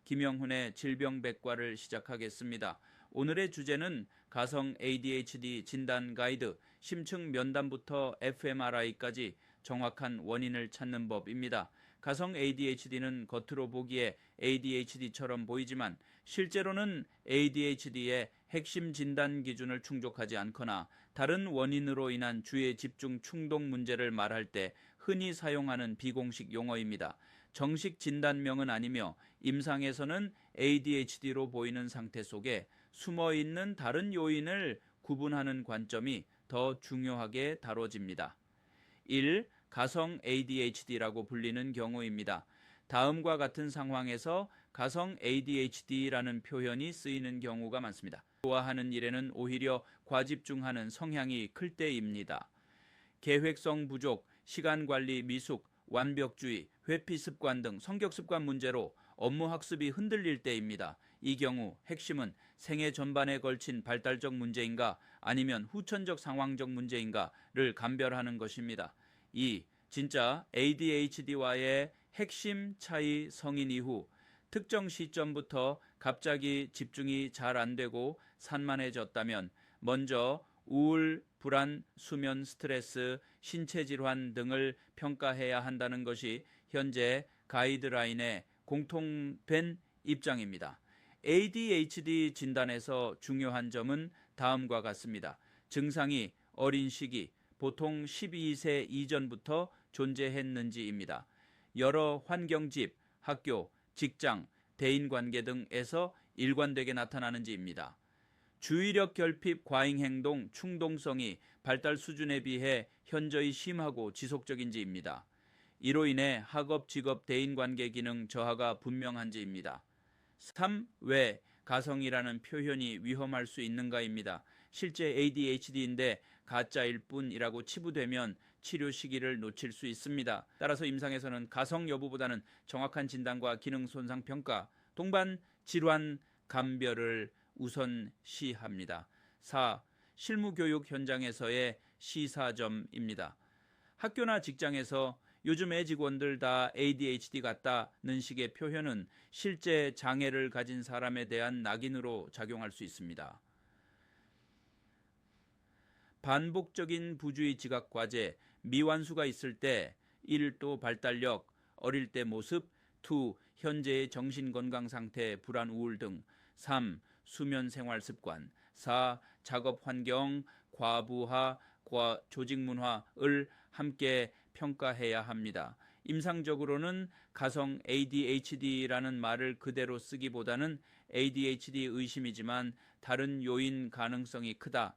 김영훈의 질병백과를 시작하겠습니다. 오늘의 주제는 가성 ADHD 진단 가이드, 심층 면담부터 fMRI까지 정확한 원인을 찾는 법입니다. 가성 ADHD는 겉으로 보기에 ADHD처럼 보이지만 실제로는 ADHD의 핵심 진단 기준을 충족하지 않거나 다른 원인으로 인한 주의 집중 충동 문제를 말할 때 흔히 사용하는 비공식 용어입니다. 정식 진단명은 아니며 임상에서는 ADHD로 보이는 상태 속에 숨어있는 다른 요인을 구분하는 관점이 더 중요하게 다뤄집니다. 1. 가성 ADHD라고 불리는 경우입니다. 다음과 같은 상황에서 가성 ADHD라는 표현이 쓰이는 경우가 많습니다. 좋아하는 일에는 오히려 과집중하는 성향이 클 때입니다. 계획성 부족, 시간관리 미숙, 완벽주의, 회피 습관 등 성격 습관 문제로 업무 학습이 흔들릴 때입니다. 이 경우 핵심은 생애 전반에 걸친 발달적 문제인가 아니면 후천적 상황적 문제인가를 감별하는 것입니다. 2. 진짜 ADHD와의 핵심 차이 성인 이후 특정 시점부터 갑자기 집중이 잘 안 되고 산만해졌다면 먼저 우울, 불안, 수면 스트레스, 신체 질환 등을 평가해야 한다는 것이 현재 가이드라인의 공통된 입장입니다. ADHD 진단에서 중요한 점은 다음과 같습니다. 증상이 어린 시기, 보통 12세 이전부터 존재했는지입니다. 여러 환경집, 학교, 직장, 대인관계 등에서 일관되게 나타나는지입니다. 주의력 결핍, 과잉행동, 충동성이 발달 수준에 비해 현저히 심하고 지속적인지입니다. 이로 인해 학업, 직업, 대인관계 기능 저하가 분명한지입니다. 3. 왜 가성이라는 표현이 위험할 수 있는가입니다. 실제 ADHD인데 가짜일 뿐이라고 치부되면 치료 시기를 놓칠 수 있습니다. 따라서 임상에서는 가성 여부보다는 정확한 진단과 기능 손상 평가, 동반 질환 감별을 우선시합니다. 4. 실무교육 현장에서의 시사점입니다. 학교나 직장에서 요즘 애 직원들 다 ADHD 같다는 식의 표현은 실제 장애를 가진 사람에 대한 낙인으로 작용할 수 있습니다. 반복적인 부주의 지각 과제, 미완수가 있을 때 1. 또 발달력, 어릴 때 모습, 2. 현재의 정신건강 상태, 불안, 우울 등 3. 수면 생활 습관, 4. 작업 환경, 과부하, 조직 문화를 함께 평가해야 합니다. 임상적으로는 가성 ADHD라는 말을 그대로 쓰기보다는 ADHD 의심이지만 다른 요인 가능성이 크다.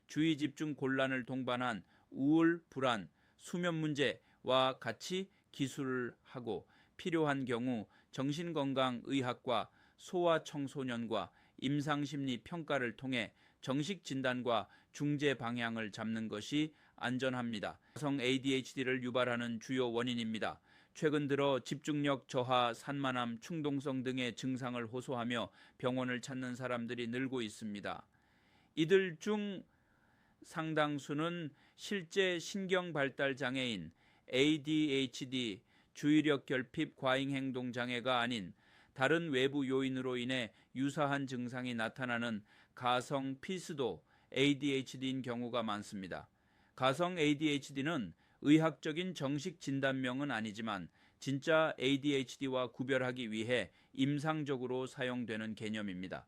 주의 집중 곤란을 동반한 우울, 불안, 수면 문제와 같이 기술을 하고 필요한 경우 정신건강의학과 소아청소년과 임상심리 평가를 통해 정식 진단과 중재 방향을 잡는 것이 안전합니다. 가성 ADHD를 유발하는 주요 원인입니다. 최근 들어 집중력 저하, 산만함, 충동성 등의 증상을 호소하며 병원을 찾는 사람들이 늘고 있습니다. 이들 중 상당수는 실제 신경발달장애인 ADHD, 주의력 결핍 과잉행동 장애가 아닌 다른 외부 요인으로 인해 유사한 증상이 나타나는 가성 피스도 ADHD인 경우가 많습니다. 가성 ADHD는 의학적인 정식 진단명은 아니지만 진짜 ADHD와 구별하기 위해 임상적으로 사용되는 개념입니다.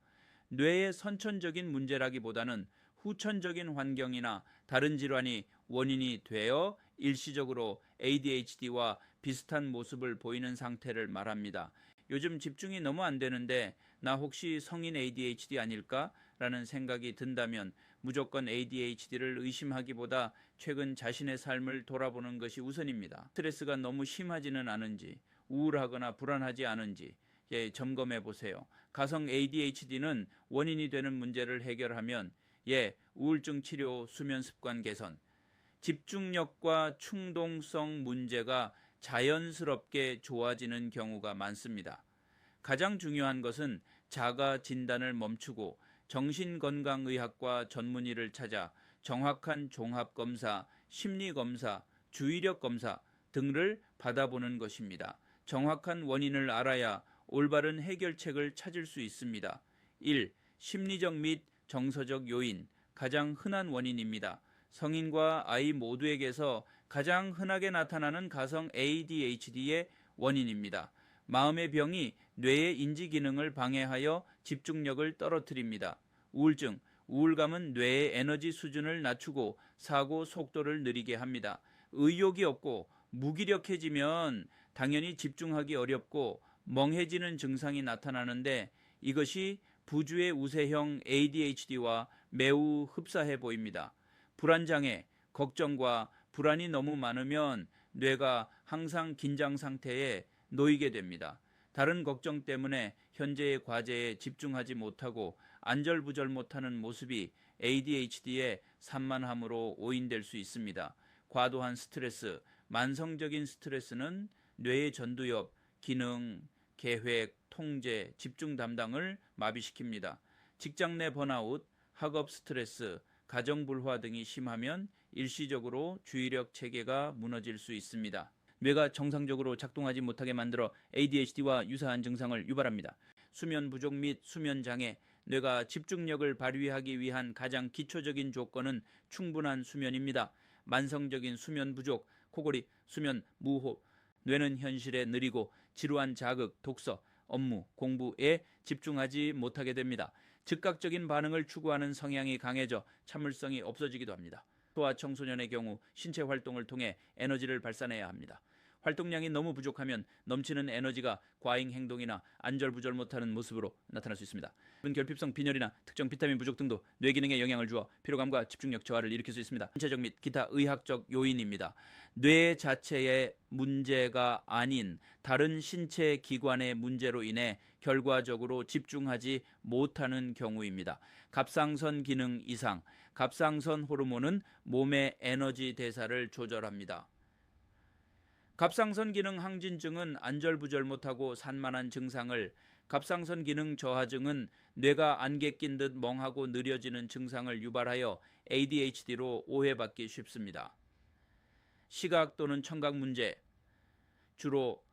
뇌의 선천적인 문제라기보다는 후천적인 환경이나 다른 질환이 원인이 되어 일시적으로 ADHD와 비슷한 모습을 보이는 상태를 말합니다. 요즘 집중이 너무 안 되는데 나 혹시 성인 ADHD 아닐까? 라는 생각이 든다면 무조건 ADHD를 의심하기보다 최근 자신의 삶을 돌아보는 것이 우선입니다. 스트레스가 너무 심하지는 않은지, 우울하거나 불안하지 않은지 점검해 보세요. 가성 ADHD는 원인이 되는 문제를 해결하면 우울증 치료, 수면 습관 개선, 집중력과 충동성 문제가 자연스럽게 좋아지는 경우가 많습니다. 가장 중요한 것은 자가 진단을 멈추고 정신건강의학과 전문의를 찾아 정확한 종합검사, 심리검사, 주의력 검사 등을 받아보는 것입니다. 정확한 원인을 알아야 올바른 해결책을 찾을 수 있습니다. 1. 심리적 및 정서적 요인, 가장 흔한 원인입니다. 성인과 아이 모두에게서 가장 흔하게 나타나는 가성 ADHD의 원인입니다. 마음의 병이 뇌의 인지 기능을 방해하여 집중력을 떨어뜨립니다. 우울증, 우울감은 뇌의 에너지 수준을 낮추고 사고 속도를 느리게 합니다. 의욕이 없고 무기력해지면 당연히 집중하기 어렵고 멍해지는 증상이 나타나는데 이것이 부주의 우세형 ADHD와 매우 흡사해 보입니다. 불안장애, 걱정과 불안이 너무 많으면 뇌가 항상 긴장 상태에 놓이게 됩니다. 다른 걱정 때문에 현재의 과제에 집중하지 못하고 안절부절 못하는 모습이 ADHD의 산만함으로 오인될 수 있습니다. 과도한 스트레스, 만성적인 스트레스는 뇌의 전두엽, 기능, 계획, 통제, 집중 담당을 마비시킵니다. 직장 내 번아웃, 학업 스트레스, 가정 불화 등이 심하면 일시적으로 주의력 체계가 무너질 수 있습니다. 뇌가 정상적으로 작동하지 못하게 만들어 ADHD와 유사한 증상을 유발합니다. 수면 부족 및 수면 장애, 뇌가 집중력을 발휘하기 위한 가장 기초적인 조건은 충분한 수면입니다. 만성적인 수면 부족, 코골이, 수면 무호흡, 뇌는 현실에 느리고 지루한 자극, 독서, 업무, 공부에 집중하지 못하게 됩니다. 즉각적인 반응을 추구하는 성향이 강해져 참을성이 없어지기도 합니다. 소아 청소년의 경우 신체 활동을 통해 에너지를 발산해야 합니다. 활동량이 너무 부족하면 넘치는 에너지가 과잉 행동이나 안절부절 못하는 모습으로 나타날 수 있습니다. 결핍성 빈혈이나 특정 비타민 부족 등도 뇌 기능에 영향을 주어 피로감과 집중력 저하를 일으킬 수 있습니다. 신체적 및 기타 의학적 요인입니다. 뇌 자체의 문제가 아닌 다른 신체 기관의 문제로 인해 결과적으로 집중하지 못하는 경우입니다. 갑상선 기능 이상, 갑상선 호르몬은 몸의 에너지 대사를 조절합니다. 갑상선 기능 항진증은 안절부절 못하고 산만한 증상을, 갑상선 기능 저하증은 뇌가 안개 낀 듯 멍하고 느려지는 증상을 유발하여 ADHD로 오해받기 쉽습니다. 시각 또는 청각 문제, 주로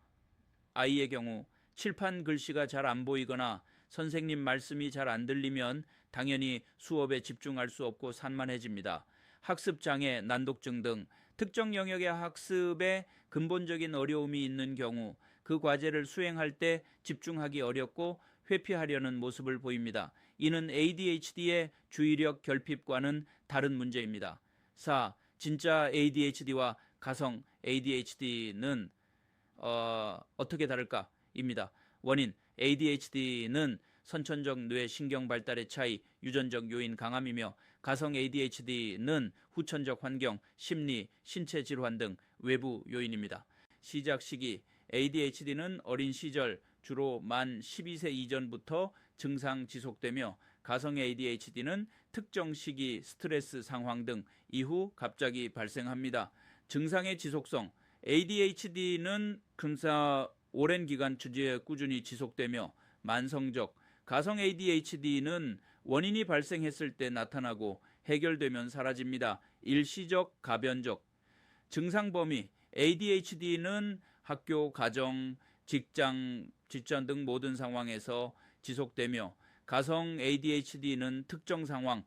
아이의 경우 칠판 글씨가 잘 안 보이거나 선생님 말씀이 잘 안 들리면 당연히 수업에 집중할 수 없고 산만해집니다. 학습장애, 난독증 등 특정 영역의 학습에 근본적인 어려움이 있는 경우 그 과제를 수행할 때 집중하기 어렵고 회피하려는 모습을 보입니다. 이는 ADHD의 주의력 결핍과는 다른 문제입니다. 4. 진짜 ADHD와 가성 ADHD는 어떻게 다를까? 입니다. 원인, ADHD는 선천적 뇌 신경 발달의 차이, 유전적 요인 강함이며 가성 ADHD는 후천적 환경, 심리, 신체 질환 등 외부 요인입니다. 시작 시기, ADHD는 어린 시절 주로 만 12세 이전부터 증상 지속되며 가성 ADHD는 특정 시기 스트레스 상황 등 이후 갑자기 발생합니다. 증상의 지속성, ADHD는 금사 오랜 기간 꾸준히 지속되며 만성적, 가성 ADHD는 원인이 발생했을 때 나타나고 해결되면 사라집니다. 일시적, 가변적. 증상 범위, ADHD는 학교, 가정, 직장 등 모든 상황에서 지속되며 가성 ADHD는 특정 상황,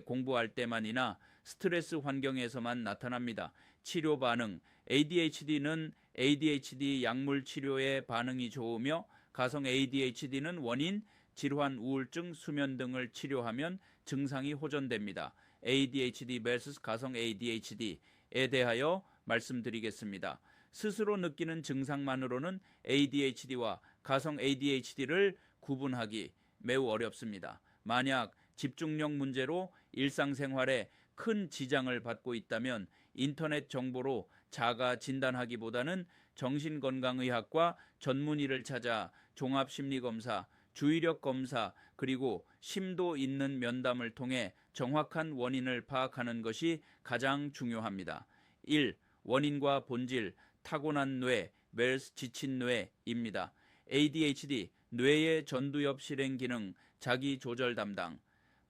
공부할 때만이나 스트레스 환경에서만 나타납니다. 치료 반응, ADHD는 ADHD 약물 치료에 반응이 좋으며 가성 ADHD는 원인, 질환, 우울증, 수면 등을 치료하면 증상이 호전됩니다. ADHD vs 가성 ADHD에 대하여 말씀드리겠습니다. 스스로 느끼는 증상만으로는 ADHD와 가성 ADHD를 구분하기 매우 어렵습니다. 만약 집중력 문제로 일상생활에 큰 지장을 받고 있다면 인터넷 정보로 자가 진단하기보다는 정신건강의학과 전문의를 찾아 종합심리검사, 주의력 검사, 그리고 심도 있는 면담을 통해 정확한 원인을 파악하는 것이 가장 중요합니다. 1. 원인과 본질, 타고난 뇌 vs 지친 뇌입니다. ADHD, 뇌의 전두엽 실행 기능, 자기 조절 담당,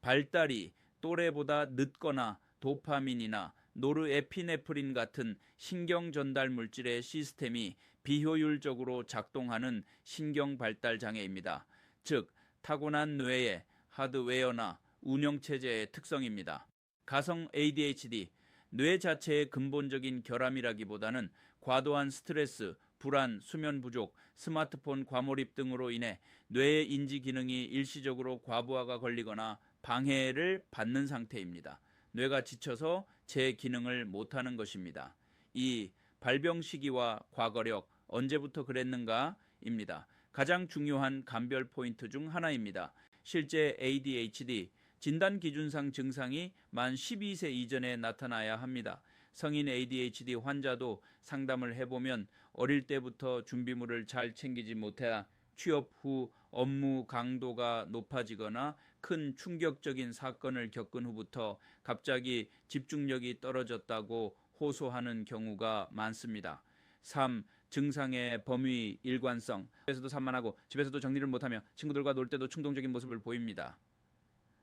발달이 또래보다 늦거나 도파민이나 노르에피네프린 같은 신경 전달 물질의 시스템이 비효율적으로 작동하는 신경 발달 장애입니다. 즉, 타고난 뇌의 하드웨어나 운영체제의 특성입니다. 가성 ADHD, 뇌 자체의 근본적인 결함이라기보다는 과도한 스트레스, 불안, 수면 부족, 스마트폰 과몰입 등으로 인해 뇌의 인지 기능이 일시적으로 과부하가 걸리거나 방해를 받는 상태입니다. 뇌가 지쳐서 제 기능을 못하는 것입니다. 2. 발병 시기와 과거력, 언제부터 그랬는가입니다. 가장 중요한 감별 포인트 중 하나입니다. 실제 ADHD 진단 기준상 증상이 만 12세 이전에 나타나야 합니다. 성인 ADHD 환자도 상담을 해보면 어릴 때부터 준비물을 잘 챙기지 못해 취업 후 업무 강도가 높아지거나 큰 충격적인 사건을 겪은 후부터 갑자기 집중력이 떨어졌다고 호소하는 경우가 많습니다. 3. 증상의 범위, 일관성. 집에서도 산만하고 집에서도 정리를 못하며 친구들과 놀 때도 충동적인 모습을 보입니다.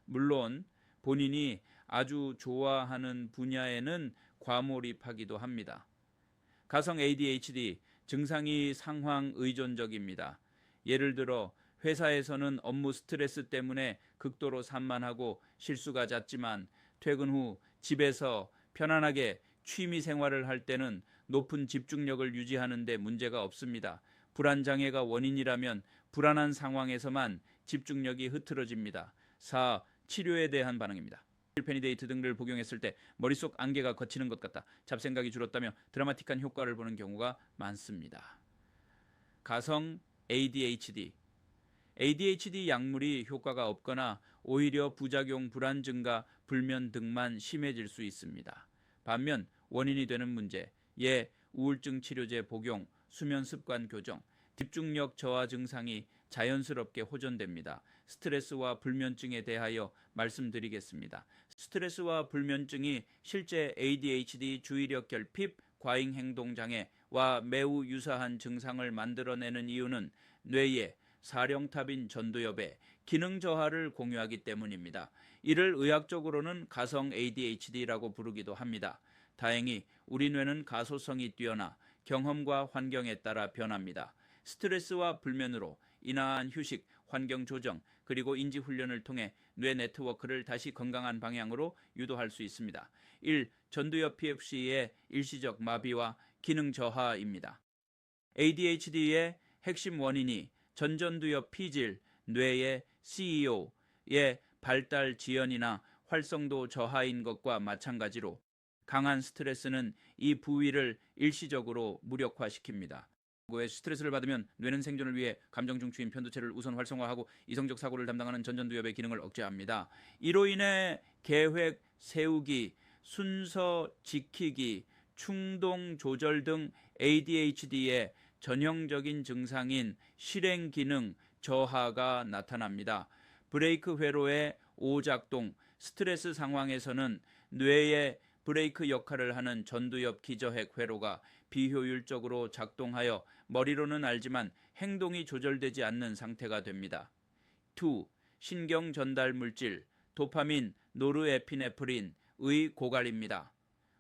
물론 본인이 아주 좋아하는 분야에는 과몰입하기도 합니다. 가성 ADHD 증상이 상황 의존적입니다. 예를 들어 회사에서는 업무 스트레스 때문에 극도로 산만하고 실수가 잦지만 퇴근 후 집에서 편안하게 취미 생활을 할 때는 높은 집중력을 유지하는 데 문제가 없습니다. 불안장애가 원인이라면 불안한 상황에서만 집중력이 흐트러집니다. 4. 치료에 대한 반응입니다. 페니데이트 등을 복용했을 때 머릿속 안개가 걷히는 것 같다. 잡생각이 줄었다며 드라마틱한 효과를 보는 경우가 많습니다. 가성 ADHD 약물이 효과가 없거나 오히려 부작용, 불안 증가, 불면 등만 심해질 수 있습니다. 반면 원인이 되는 문제, 우울증 치료제 복용, 수면 습관 교정, 집중력 저하 증상이 자연스럽게 호전됩니다. 스트레스와 불면증에 대하여 말씀드리겠습니다. 스트레스와 불면증이 실제 ADHD 주의력 결핍, 과잉 행동 장애와 매우 유사한 증상을 만들어내는 이유는 뇌의 사령탑인 전두엽의 기능 저하를 공유하기 때문입니다. 이를 의학적으로는 가성 ADHD라고 부르기도 합니다. 다행히 우리 뇌는 가소성이 뛰어나 경험과 환경에 따라 변합니다. 스트레스와 불면으로 인한 휴식, 환경 조정, 그리고 인지 훈련을 통해 뇌 네트워크를 다시 건강한 방향으로 유도할 수 있습니다. 1. 전두엽 PFC의 일시적 마비와 기능 저하입니다. ADHD의 핵심 원인이 전전두엽 피질, 뇌의 CEO의 발달 지연이나 활성도 저하인 것과 마찬가지로 강한 스트레스는 이 부위를 일시적으로 무력화시킵니다. 스트레스를 받으면 뇌는 생존을 위해 감정 중추인 편두체를 우선 활성화하고 이성적 사고를 담당하는 전전두엽의 기능을 억제합니다. 이로 인해 계획 세우기, 순서 지키기, 충동 조절 등 ADHD의 전형적인 증상인 실행 기능 저하가 나타납니다. 브레이크 회로의 오작동, 스트레스 상황에서는 뇌의 브레이크 역할을 하는 전두엽 기저핵 회로가 비효율적으로 작동하여 머리로는 알지만 행동이 조절되지 않는 상태가 됩니다. 2. 신경 전달 물질, 도파민, 노르에피네프린의 고갈입니다.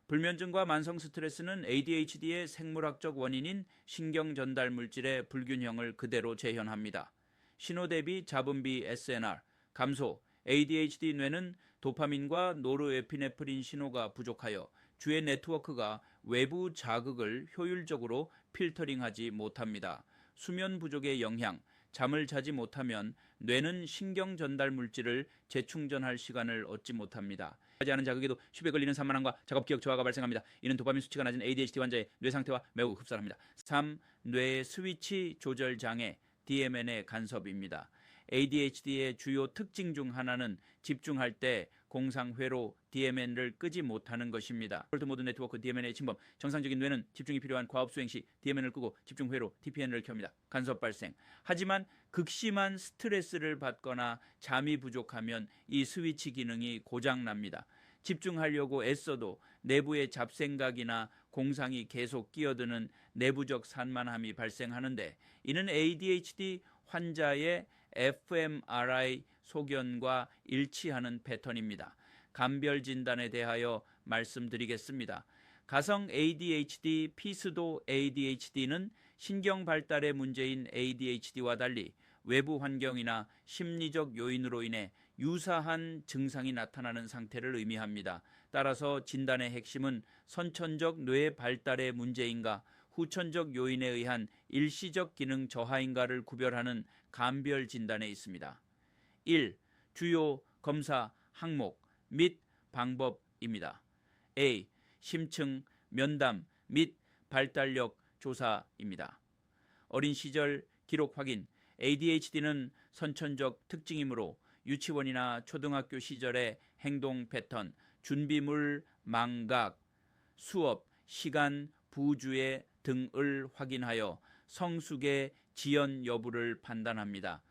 불면증과 만성 스트레스는 ADHD의 생물학적 원인인 신경 전달 물질의 불균형을 그대로 재현합니다. 신호 대비 잡음비 SNR, 감소, ADHD 뇌는 도파민과 노르에피네프린 신호가 부족하여 주의 네트워크가 외부 자극을 효율적으로 필터링하지 못합니다. 수면 부족의 영향, 잠을 자지 못하면 뇌는 신경 전달 물질을 재충전할 시간을 얻지 못합니다. 하지 않은 자극에도 쉽게 걸리는 산만함과 작업 기억 저하가 발생합니다. 이는 도파민 수치가 낮은 ADHD 환자의 뇌 상태와 매우 흡사합니다. 3. 뇌 스위치 조절 장애, DMN의 간섭입니다. ADHD의 주요 특징 중 하나는 집중할 때 공상회로 DMN을 끄지 못하는 것입니다. 디폴트 모드 네트워크 DMN의 침범, 정상적인 뇌는 집중이 필요한 과업 수행 시 DMN을 끄고 집중회로 TPN을 켭니다. 간섭 발생. 하지만 극심한 스트레스를 받거나 잠이 부족하면 이 스위치 기능이 고장납니다. 집중하려고 애써도 내부의 잡생각이나 공상이 계속 끼어드는 내부적 산만함이 발생하는데, 이는 ADHD 환자의 fMRI 소견과 일치하는 패턴입니다. 감별 진단에 대하여 말씀드리겠습니다. 가성 ADHD, 피스도 ADHD는 신경 발달의 문제인 ADHD와 달리 외부 환경이나 심리적 요인으로 인해 유사한 증상이 나타나는 상태를 의미합니다. 따라서 진단의 핵심은 선천적 뇌 발달의 문제인가, 후천적 요인에 의한 일시적 기능 저하인가를 구별하는 감별 진단에 있습니다. 1. 주요 검사 항목 및 방법입니다. A. 심층, 면담 및 발달력 조사입니다. 어린 시절 기록 확인. ADHD는 선천적 특징이므로 유치원이나 초등학교 시절의 행동 패턴, 준비물 망각, 수업, 시간, 부주의 등을 확인하여 성숙의 지연 여부를 판단합니다.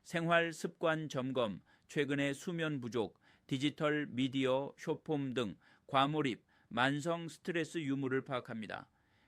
생활 습관 점검, 최근의 수면 부족, 디지털 미디어 쇼폼 등 과몰입, 만성 스트레스 유무를 파악합니다.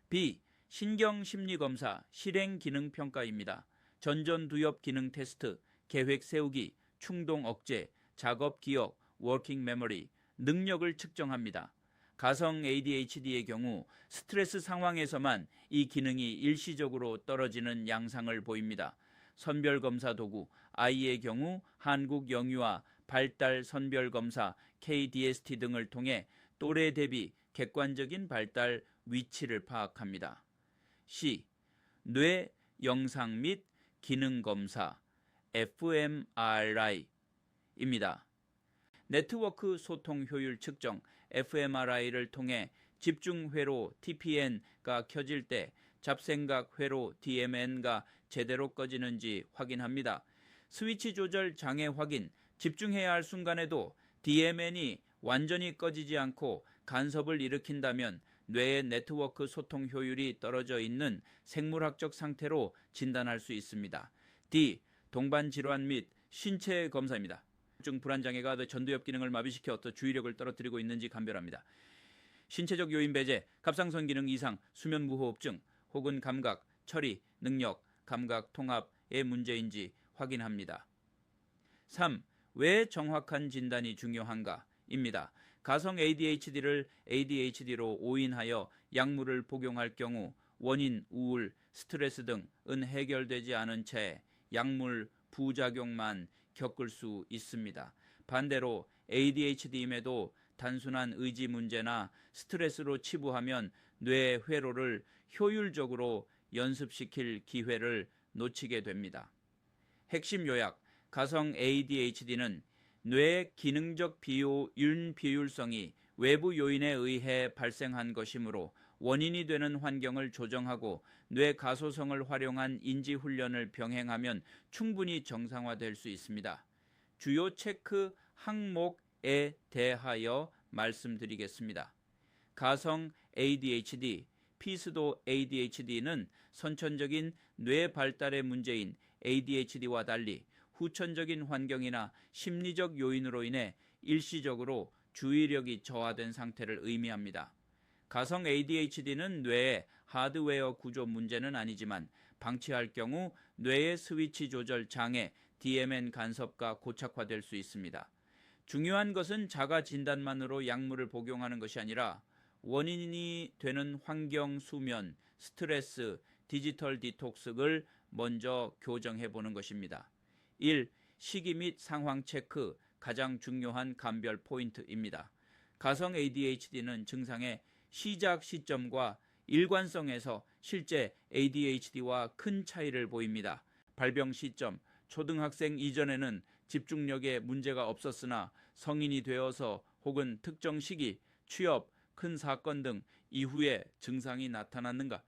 B. 신경심리검사, 실행기능평가입니다. 전전두엽 기능 테스트, 계획 세우기, 충동 억제, 작업 기억, 워킹 메모리, 능력을 측정합니다. 가성 ADHD의 경우 스트레스 상황에서만 이 기능이 일시적으로 떨어지는 양상을 보입니다. 선별검사 도구, 아이의 경우 한국영유아 발달 선별검사 KDST 등을 통해 또래 대비 객관적인 발달 위치를 파악합니다. C. 뇌 영상 및 기능검사 fMRI입니다. 네트워크 소통 효율 측정 fMRI를 통해 집중 회로 TPN가 켜질 때 잡생각 회로 DMN가 제대로 꺼지는지 확인합니다. 스위치 조절 장애 확인, 집중해야 할 순간에도 DMN이 완전히 꺼지지 않고 간섭을 일으킨다면 뇌의 네트워크 소통 효율이 떨어져 있는 생물학적 상태로 진단할 수 있습니다. D. 동반 질환 및 신체 검사입니다. 우울증 불안장애가 전두엽 기능을 마비시켜 주의력을 떨어뜨리고 있는지 감별합니다. 신체적 요인 배제, 갑상선 기능 이상, 수면 무호흡증 혹은 감각, 처리, 능력, 감각 통합의 문제인지 확인합니다. 3. 왜 정확한 진단이 중요한가? 입니다. 가성 ADHD를 ADHD로 오인하여 약물을 복용할 경우 원인, 우울, 스트레스 등은 해결되지 않은 채 약물 부작용만 겪을 수 있습니다. 반대로 ADHD임에도 단순한 의지 문제나 스트레스로 치부하면 뇌 회로를 효율적으로 연습시킬 기회를 놓치게 됩니다. 핵심 요약, 가성 ADHD는 뇌 기능적 윤비율성이 외부 요인에 의해 발생한 것이므로 원인이 되는 환경을 조정하고 뇌 가소성을 활용한 인지 훈련을 병행하면 충분히 정상화될 수 있습니다. 주요 체크 항목에 대하여 말씀드리겠습니다. 가성 ADHD, 피스도 ADHD는 선천적인 뇌 발달의 문제인 ADHD와 달리 후천적인 환경이나 심리적 요인으로 인해 일시적으로 주의력이 저하된 상태를 의미합니다. 가성 ADHD는 뇌의 하드웨어 구조 문제는 아니지만 방치할 경우 뇌의 스위치 조절 장애, DMN 간섭과 고착화될 수 있습니다. 중요한 것은 자가 진단만으로 약물을 복용하는 것이 아니라 원인이 되는 환경, 수면, 스트레스, 디지털 디톡스를 먼저 교정해 보는 것입니다. 1. 시기 및 상황 체크, 가장 중요한 감별 포인트입니다. 가성 ADHD는 증상의 시작 시점과 일관성에서 실제 ADHD와 큰 차이를 보입니다. 발병 시점, 초등학생 이전에는 집중력에 문제가 없었으나 성인이 되어서 혹은 특정 시기, 취업, 큰 사건 등 이후에 증상이 나타났는가?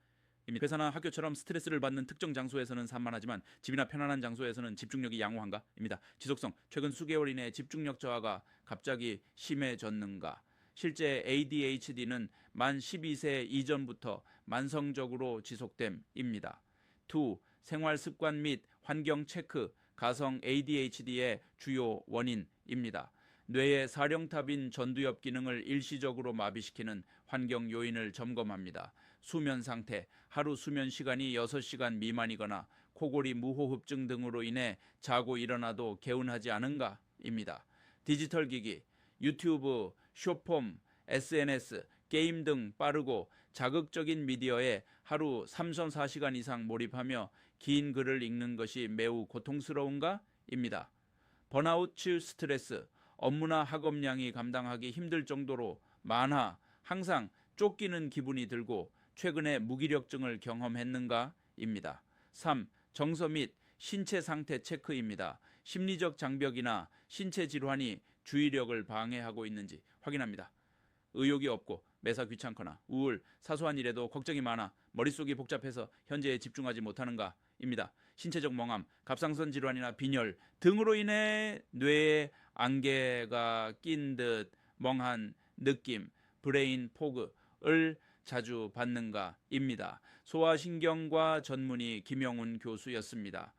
회사나 학교처럼 스트레스를 받는 특정 장소에서는 산만하지만 집이나 편안한 장소에서는 집중력이 양호한가? 입니다. 지속성, 최근 수개월 이내에 집중력 저하가 갑자기 심해졌는가? 실제 ADHD는 만 12세 이전부터 만성적으로 지속됨입니다. 2. 생활 습관 및 환경 체크, 가성 ADHD의 주요 원인입니다. 뇌의 사령탑인 전두엽 기능을 일시적으로 마비시키는 환경 요인을 점검합니다. 수면 상태, 하루 수면 시간이 6시간 미만이거나 코골이 무호흡증 등으로 인해 자고 일어나도 개운하지 않은가? 입니다. 디지털 기기, 유튜브, 쇼폼, SNS, 게임 등 빠르고 자극적인 미디어에 하루 3선 4시간 이상 몰입하며 긴 글을 읽는 것이 매우 고통스러운가? 입니다. 번아웃, 스트레스, 업무나 학업량이 감당하기 힘들 정도로 많아 항상 쫓기는 기분이 들고 최근에 무기력증을 경험했는가? 입니다. 3. 정서 및 신체 상태 체크입니다. 심리적 장벽이나 신체 질환이 주의력을 방해하고 있는지 확인합니다. 의욕이 없고 매사 귀찮거나 우울, 사소한 일에도 걱정이 많아 머릿속이 복잡해서 현재에 집중하지 못하는가? 입니다. 신체적 멍함, 갑상선 질환이나 빈혈 등으로 인해 뇌에 안개가 낀 듯 멍한 느낌, 브레인 포그를 자주 받는가? 입니다. 소아신경과 전문의 김영훈 교수였습니다.